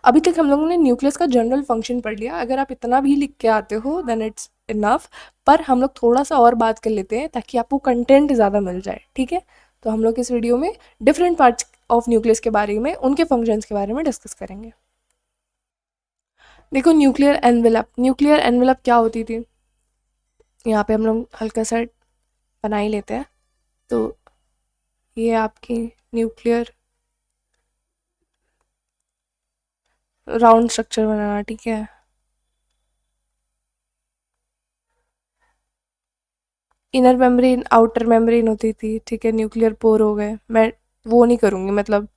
अभी तक हम लोगों ने न्यूक्लियस का जनरल फंक्शन पढ़ लिया, अगर आप इतना भी लिख के आते हो देन इट्स इनफ, पर हम लोग थोड़ा सा और बात कर लेते हैं ताकि आपको कंटेंट ज़्यादा मिल जाए, ठीक है। तो हम लोग इस वीडियो में डिफरेंट पार्ट्स ऑफ न्यूक्लियस के बारे में, उनके फंक्शंस के बारे में डिस्कस करेंगे। देखो न्यूक्लियर एनवेलप क्या होती थी, यहाँ पे हम लोग हल्का सा बना ही लेते हैं। तो ये आपकी न्यूक्लियर राउंड स्ट्रक्चर बनाना, ठीक है। इनर मेम्ब्रेन आउटर मेम्ब्रेन होती थी, ठीक है। न्यूक्लियर पोर हो गए, मैं वो नहीं करूँगी, मतलब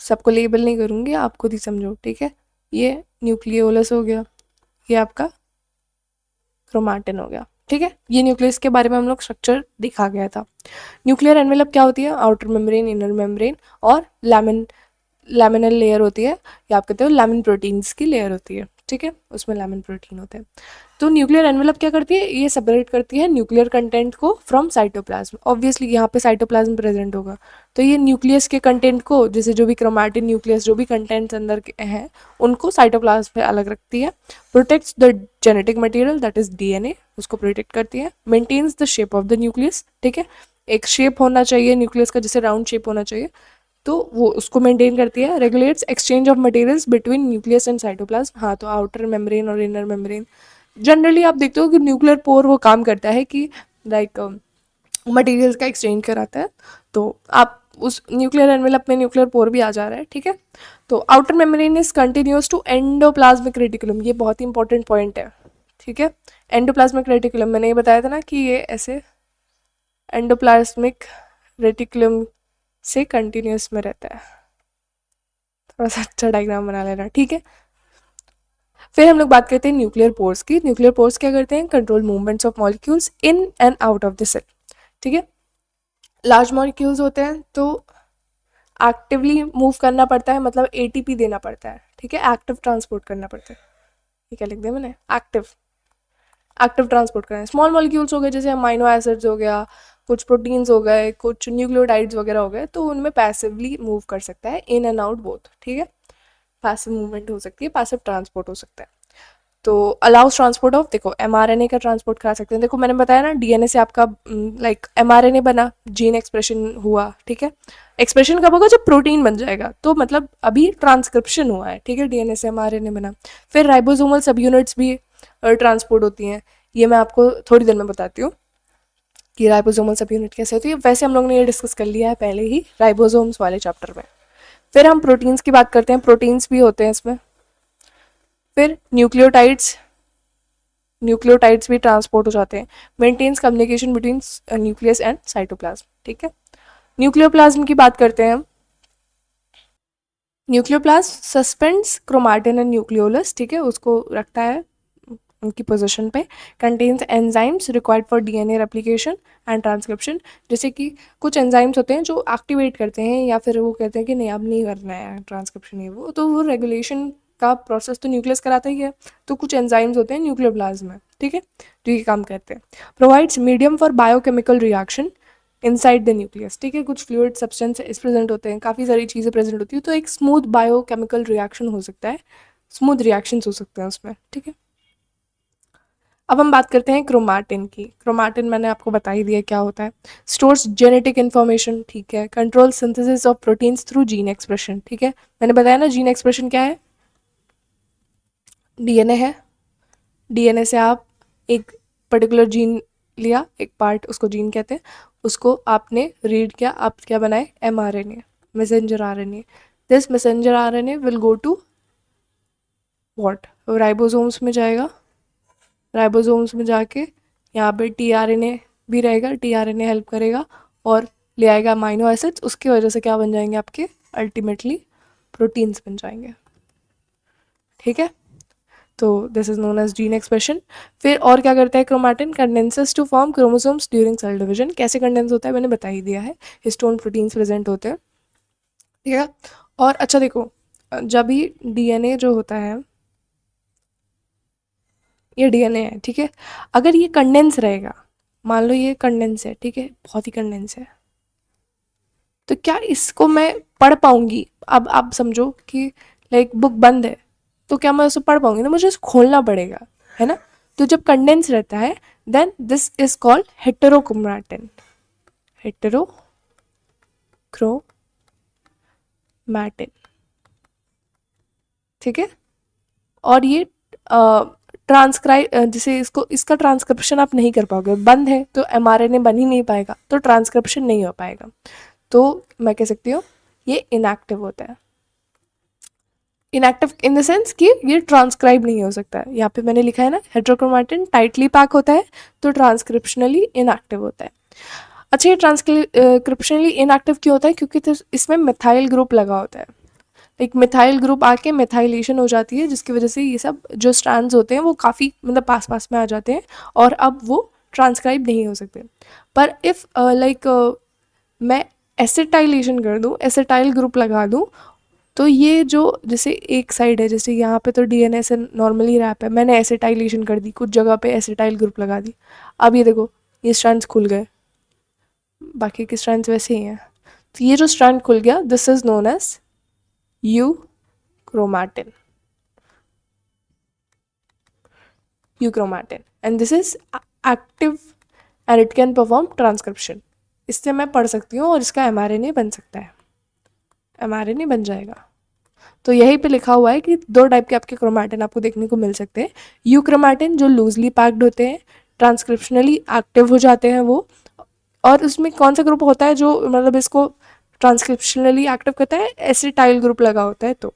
सबको लेबल नहीं करूँगी, आप खुद ही समझो, ठीक है। ये न्यूक्लियोलस हो गया, ये आपका क्रोमाटिन हो गया, ठीक है। ये न्यूक्लियस के बारे में हम लोग स्ट्रक्चर दिखा गया था। न्यूक्लियर एनवेलप क्या होती है, आउटर मेम्ब्रेन, इनर मेम्ब्रेन और लैमिनल लेयर होती है, या आप कहते हो लैमिन प्रोटीन्स की लेयर होती है, ठीक है, उसमें लैमिन प्रोटीन होते हैं। तो न्यूक्लियर एनवेलप क्या करती है, ये सेपरेट करती है न्यूक्लियर कंटेंट को फ्रॉम साइटोप्लाज्म। ऑब्वियसली यहाँ पे साइटोप्लाज्म प्रेजेंट होगा, तो ये न्यूक्लियस के कंटेंट को, जैसे जो भी क्रोमैटिन न्यूक्लियस जो भी कंटेंट्स अंदर के हैं उनको साइटोप्लाज्म पे अलग रखती है। Protects the genetic material that is DNA, उसको प्रोटेक्ट करती है। Maintains the shape of the nucleus, ठीक है, एक शेप होना चाहिए न्यूक्लियस का, जैसे राउंड शेप होना चाहिए, तो वो उसको मेंटेन करती है। Regulates exchange of materials between nucleus and cytoplasm, हाँ, तो आउटर मेम्ब्रेन और इनर मेम्ब्रेन जनरली आप देखते हो कि न्यूक्लियर पोर वो काम करता है कि लाइक मटेरियल्स का एक्सचेंज कराता है। तो आप उस न्यूक्लियर एनवेलप में न्यूक्लियर पोर भी आ जा रहा है, ठीक है। तो outer membrane is continuous to endoplasmic reticulum, ये बहुत ही इंपॉर्टेंट पॉइंट है, ठीक है। एंडोप्लाज्मिक रेटिकुलम मैंने ये बताया था ना कि ये ऐसे एंडोप्लाज्मिक रेटिकुलम से कंटिन्यूस में रहता है। थोड़ा सा अच्छा डायग्राम बना लेना, ठीक है। फिर हम लोग बात करते हैं न्यूक्लियर पोर्स की। न्यूक्लियर पोर्स क्या करते हैं, control movements of molecules in and out of the cell, ठीक है। लार्ज मॉलिक्यूल्स होते हैं तो एक्टिवली मूव करना पड़ता है, मतलब एटीपी देना पड़ता है, ठीक है, एक्टिव ट्रांसपोर्ट करना पड़ता है। ये क्या लिख दिया मैंने, एक्टिव एक्टिव ट्रांसपोर्ट करें। स्मॉल मॉलिक्यूल्स हो गए जैसे अमाइनो एसिड्स हो गया, कुछ प्रोटीन्स हो गए, कुछ न्यूक्लियोटाइड्स वगैरह हो गए, तो उनमें पैसिवली मूव कर सकता है, इन एंड आउट बोथ, ठीक है। पैसिव मूवमेंट हो सकती है, पैसिव ट्रांसपोर्ट हो सकता है। तो अलाउस ट्रांसपोर्ट ऑफ, देखो एमआरएनए का ट्रांसपोर्ट करा सकते हैं। देखो मैंने बताया ना डीएनए से आपका लाइक एमआरएनए बना, जीन एक्सप्रेशन हुआ, ठीक है। एक्सप्रेशन कब होगा, जब प्रोटीन बन जाएगा, तो मतलब अभी ट्रांसक्रिप्शन हुआ है, ठीक है, डीएनए से एमआरएनए बना। फिर राइबोसोमल सब यूनिट्स भी ट्रांसपोर्ट होती हैं, ये मैं आपको थोड़ी देर में बताती हूँ कि राइबोसोमल सब यूनिट कैसे होती है। वैसे हम लोग ने ये डिस्कस कर लिया है पहले ही राइबोसोम्स वाले चैप्टर में। फिर हम प्रोटीन्स की बात करते हैं, प्रोटीन्स भी होते हैं इसमें। फिर न्यूक्लियोटाइड्स भी ट्रांसपोर्ट हो जाते हैं। Maintains communication between nucleus and cytoplasm, ठीक है। न्यूक्लियोप्लाज्म की बात करते हैं हम। Nucleoplasm suspends chromatin and nucleolus, ठीक है, उसको रखता है उनकी पोजीशन पे। Contains enzymes required for DNA replication and transcription, जैसे कि कुछ एंजाइम्स होते हैं जो एक्टिवेट करते हैं या फिर वो कहते हैं कि नहीं अब नहीं करना है ट्रांसक्रिप्शन, ये वो, तो वो रेगुलेशन का प्रोसेस तो न्यूक्लियस कराता ही है। तो कुछ एंजाइम्स होते हैं न्यूक्लियोप्लाज्म में, ठीक है, जो ये काम करते हैं। Provides medium for biochemical reaction inside the nucleus, ठीक है, कुछ फ्लूइड सब्सटेंस प्रेजेंट होते हैं, काफ़ी सारी चीज़ें प्रेजेंट होती है, तो एक स्मूथ बायोकेमिकल रिएक्शन हो सकता है, स्मूथ रिएक्शंस हो सकते हैं उसमें, ठीक है। अब हम बात करते हैं क्रोमाटिन की। क्रोमाटिन मैंने आपको बता ही दिया क्या होता है। स्टोर्स जेनेटिक इन्फॉर्मेशन, ठीक है। Control synthesis of proteins through gene expression, ठीक है, मैंने बताया ना जीन एक्सप्रेशन क्या है, डीएनए है। डीएनए से आप एक पर्टिकुलर जीन लिया, एक पार्ट, उसको जीन कहते हैं, उसको आपने रीड किया, आप क्या बनाए, mRNA, messenger RNA. This messenger RNA will go to what, ribosomes में जाएगा, राइबोसोम्स में जाके यहाँ पे टीआरएनए भी रहेगा, टीआरएनए हेल्प करेगा और ले आएगा अमाइनो एसिड्स, उसकी वजह से क्या बन जाएंगे आपके, अल्टीमेटली प्रोटीन्स बन जाएंगे, ठीक है। तो this is known as gene expression. फिर और क्या करता है chromatin, condenses to form chromosomes during cell division. कैसे कंडेंस होता है मैंने बता ही दिया है, हिस्टोन प्रोटीन्स प्रेजेंट होते हैं, ठीक है। और अच्छा देखो, जब भी डीएनए जो होता है, ये डीएनए है, ठीक है, अगर ये कंडेंस रहेगा, मान लो ये कंडेंस है, ठीक है, बहुत ही कंडेंस है, तो क्या इसको मैं पढ़ पाऊंगी। अब आप समझो कि लाइक बुक बंद है, तो क्या मैं उसे पढ़ पाऊंगी ना, मुझे उसे खोलना पड़ेगा, है ना। तो जब कंडेंस रहता है then this is called heterochromatin, heterochromatin, ठीक है। और ये ट्रांसक्राइब, जैसे इसको इसका ट्रांसक्रिप्शन आप नहीं कर पाओगे, बंद है तो एमआरएनए बन ही नहीं पाएगा, तो ट्रांसक्रिप्शन नहीं हो पाएगा, तो मैं कह सकती हूँ ये इनएक्टिव होता है। इनएक्टिव इन द सेंस कि ये ट्रांसक्राइब नहीं हो सकता है। यहाँ पे मैंने लिखा है ना, हेटेरोक्रोमैटिन टाइटली पैक होता है तो ट्रांसक्रिप्शनली इनएक्टिव होता है। अच्छा, ये ट्रांसक्रिप्शनली इनएक्टिव क्यों होता है? क्योंकि तो इसमें मिथाइल ग्रुप लगा होता है, एक मिथाइल ग्रुप आके मिथाइलेशन हो जाती है, जिसकी वजह से ये सब जो स्ट्रैंड्स होते हैं वो काफ़ी मतलब पास पास में आ जाते हैं और अब वो ट्रांसक्राइब नहीं हो सकते। पर इफ़ मैं एसिटाइलेशन कर दूँ, एसिटाइल ग्रुप लगा दूँ, तो ये जो जैसे एक साइड है, जैसे यहाँ पे तो डीएनए से नॉर्मली रैप है, मैंने एसिटाइलेशन कर दी, कुछ जगह पे एसिटाइल ग्रुप लगा दी, अब ये देखो ये स्ट्रैंड्स खुल गए, बाकी के स्ट्रैंड्स वैसे ही हैं। तो ये जो स्ट्रैंड खुल गया, this is known as euchromatin, and this is active and it can perform transcription। इससे मैं पढ़ सकती हूँ और इसका mRNA बन सकता है, mRNA बन जाएगा। तो यहीं पे लिखा हुआ है कि दो टाइप के आपके क्रोमैटिन आपको देखने को मिल सकते हैं। यूक्रोमैटिन जो लूजली पैक्ड होते हैं, ट्रांसक्रिप्शनली एक्टिव हो जाते हैं वो, और उसमें कौन सा ग्रुप होता है जो मतलब इसको ट्रांसक्रिप्शनली एक्टिव करता है? एसिटाइल ग्रुप लगा होता है, तो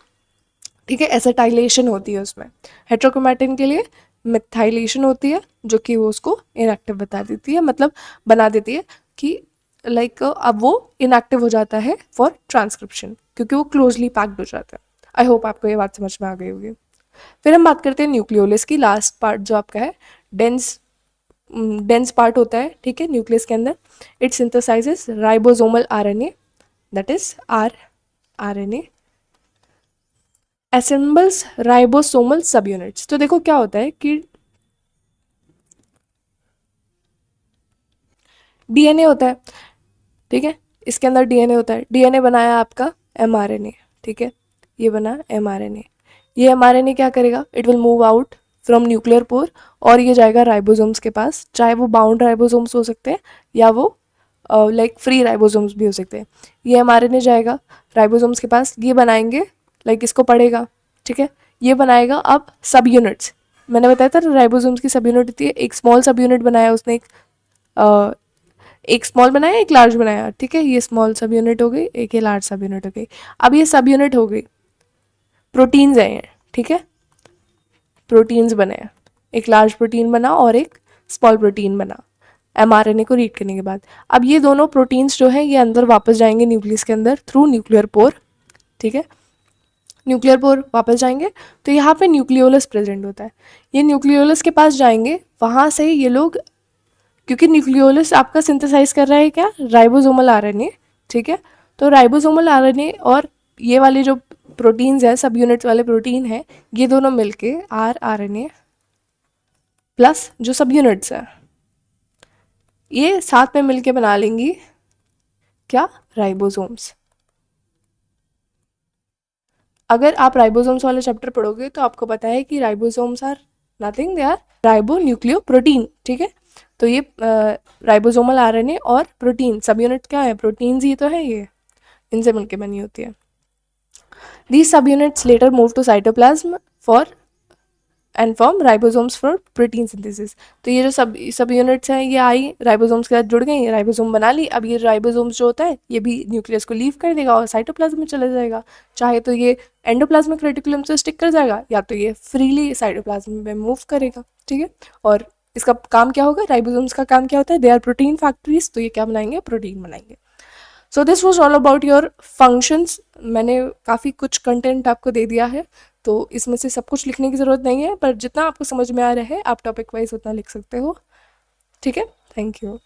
ठीक है, एसिटाइलेशन होती है उसमें। हेटेरोक्रोमैटिन के लिए मिथाइलेशन होती है जो कि वो उसको इनएक्टिव बता देती है, मतलब बना देती है कि लाइक अब वो इनएक्टिव हो जाता है फॉर ट्रांसक्रिप्शन, क्योंकि वो क्लोजली पैक्ड हो जाता है। आई होप आपको ये बात समझ में आ गई होगी। फिर हम बात करते हैं न्यूक्लियोलस की, लास्ट पार्ट जो आपका है डेंस पार्ट होता है, ठीक है, न्यूक्लियस के अंदर। It synthesises ribosomal RNA, that is RNA assembles ribosomal सब यूनिट्स। तो देखो क्या होता है कि डीएनए होता है, ठीक है, इसके अंदर डीएनए होता है, डीएनए बनाया आपका एमआरएनए, ठीक है, ये बना एमआरएनए। ये एमआरएनए क्या करेगा? It will move out from nuclear pore और ये जाएगा राइबोसोम्स के पास, चाहे वो बाउंड राइबोसोम्स हो सकते हैं या वो लाइक फ्री राइबोसोम्स भी हो सकते हैं। ये एमआरएनए जाएगा राइबोसोम्स के पास, ये बनाएंगे, लाइक इसको पढ़ेगा, ठीक है, ये बनाएगा अब सब यूनिट्स। मैंने बताया था राइबोसोम्स की सब यूनिट होती है, एक स्मॉल सब यूनिट बनाया उसने, एक स्मॉल बनाया एक लार्ज बनाया, ठीक है, ये स्मॉल सब यूनिट हो गई, एक ये लार्ज सब यूनिट हो गई। अब ये सब यूनिट हो गई, प्रोटीन्स हैं, ठीक है, प्रोटीन्स बने, एक लार्ज प्रोटीन बना और एक स्मॉल प्रोटीन बना एमआरएनए को रीड करने के बाद। अब ये दोनों प्रोटीन्स जो है ये अंदर वापस जाएंगे न्यूक्लियस के अंदर थ्रू न्यूक्लियर पोर, ठीक है, न्यूक्लियर पोर वापस जाएंगे, तो यहाँ पे न्यूक्लियोलस प्रेजेंट होता है। ये न्यूक्लियोलस के पास जाएंगे, वहाँ से ये लोग, क्योंकि न्यूक्लियोलस आपका सिंथेसाइज कर रहा है क्या? राइबोसोमल आरएनए, ठीक है, तो राइबोसोमल आरएनए और ये वाले जो प्रोटीन्स है, सब यूनिट्स वाले प्रोटीन है, ये दोनों मिलके आरएनए प्लस जो सब यूनिट्स है ये साथ में मिलके बना लेंगी क्या? राइबोसोम्स। अगर आप राइबोसोम्स वाले चैप्टर पढ़ोगे तो आपको पता है कि ribosomes are nothing, they are ribonucleoprotein, ठीक है। तो ये राइबोसोमल आरएनए और प्रोटीन सब यूनिट क्या है? प्रोटीन्स ही तो है, ये इनसे मिलके बनी होती है। These subunits later move to cytoplasm for and form ribosomes for protein synthesis। तो ये जो सब यूनिट्स हैं ये आई राइबोसोम्स के साथ जुड़ गई, राइबोसोम बना ली। अब ये राइबोसोम्स जो होता है ये भी न्यूक्लियस को लीव कर देगा और साइटोप्लाज्म में चला जाएगा, चाहे तो ये एंडोप्लाज्मिक रेटिकुलम से स्टिक कर जाएगा या तो ये फ्रीली साइटोप्लाज्म में मूव करेगा, ठीक है। और इसका काम क्या होगा? राइबोसोम्स का काम क्या होता है? दे आर प्रोटीन फैक्ट्रीज, तो ये क्या बनाएंगे? प्रोटीन बनाएंगे। So this was all about your functions. मैंने काफ़ी कुछ कंटेंट आपको दे दिया है, तो इसमें से सब कुछ लिखने की ज़रूरत नहीं है, पर जितना आपको समझ में आ रहा है आप टॉपिक वाइज उतना लिख सकते हो, ठीक है। Thank you.